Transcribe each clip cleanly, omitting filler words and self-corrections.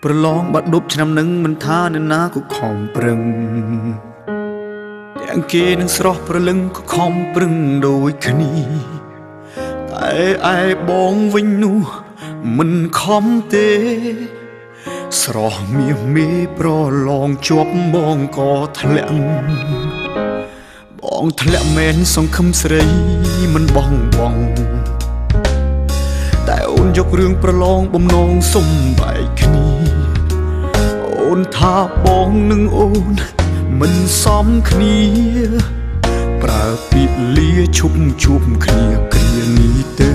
ប្រឡងបាត់ដប់ឆ្នាំនឹងមិនថានរណាក៏ខំប្រឹងទាំងគេនឹងស្រស់ប្រលឹងក៏ខំប្រឹងដូចគ្នាតែឯបងវិញនោះមិនខំទេស្រស់មាសមេប្រឡងជាប់បងក៏ធ្លាក់បងធ្លាក់មែនសង្ឃឹមស្រីមិនបងតែអូនយករឿងប្រឡងបំណងសុំបែកគ្នាអូនថាបងនឹងអូនមិនសមគ្នាប្រើពាក្យលាឈប់ជួបគ្នាគ្រានេះទៅ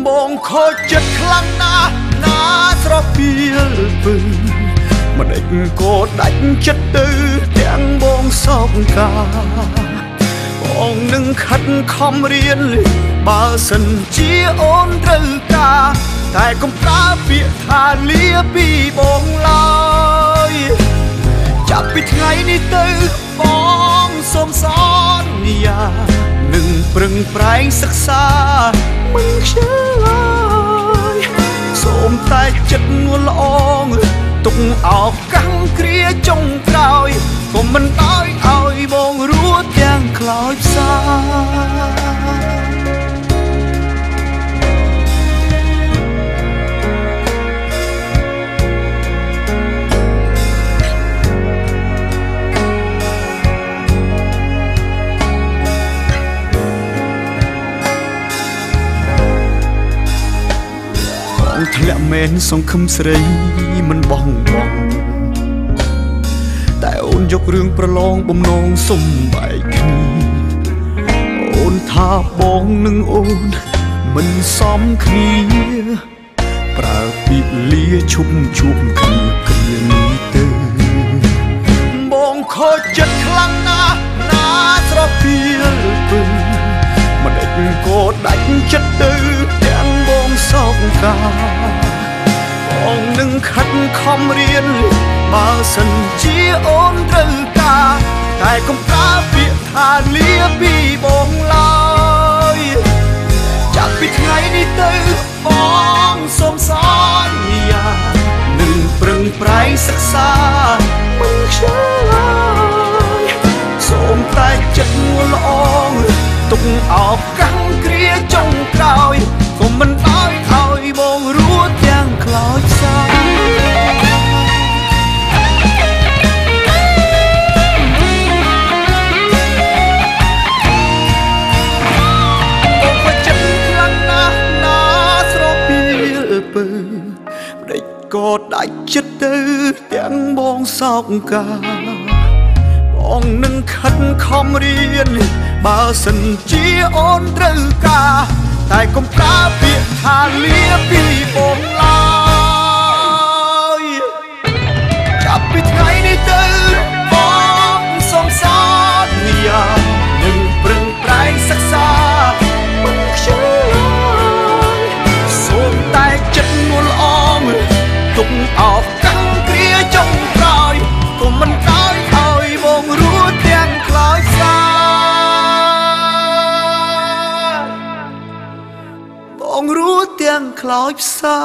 បងខូចចិត្តខ្លាំងណាស់ណាស្រពាលពឹងមិនដេចក៏ដាច់ចិត្តទៅទាំងបងសោកកាបងនឹងខិតខំរៀនបើសិនជាអូនត្រូវការតែកុំប្រើពាក្យថាលាពីបងឡើយចាប់ពីថ្ងៃនេះទៅបងសូមសន្យានឹងប្រឹងប្រែងសិក្សាមិនខ្ជិលឡើយសូមតែចិត្តងល់ល្អងទុកឱកាសគ្រាចុងក្រោយក៏មិនដោយឲ្យបងរួចទាំងខ្លោចផ្សាធ្លាក់មែនសង្ឃឹមស្រីមិនបងតែអូនយករឿងប្រឡងបំណងសុំបែកគ្នាអូនថាបងនឹងអូនមិនសមគ្នាប្រើពាក្យលាឈប់ជួបគ្នាគ្រានេះទៅបងខូចចិត្តខ្លាំងណាស់ណាស្រពាលពឹងមិនដេចក៏ដាច់ចិត្តទៅទាំងបងសោកកាបងនឹងខិតខំរៀនបើសិនជាអូនត្រូវការតែកុំប្រើពាក្យថាលាពីបងឡើយចាប់ពីថ្ងៃនេះទៅបងសូមសន្យានឹងប្រឹងប្រែងសិក្សាមិនខ្ជិលឡើយសូមតែចិត្តងល់ល្អងទុកឱកាសគ្រាចុងក្រោយក៏មិនដោយឲ្យបងរួចទាំងខ្លោចផ្សាក៏ដាច់ចិត្តទៅទាំងបងសោកកាបងនឹងខិតខំរៀនបើសិនជាអូនត្រូវការតែកុំប្រើពាក្យថាលាពីបងឡើយចាប់ពីថ្ងៃនេះទៅបងសូមសន្យានឹងប្រឹងប្រែងសិក្សាមិនខ្ជិលឡើយសូមតែចិត្តងល់ល្អងទុកឱកាសគ្រាចុងក្រោយក៏មិនដោយឲ្យបងរួចទាំងខ្លោចផ្សាបងរួចទាំងខ្លោចផ្សា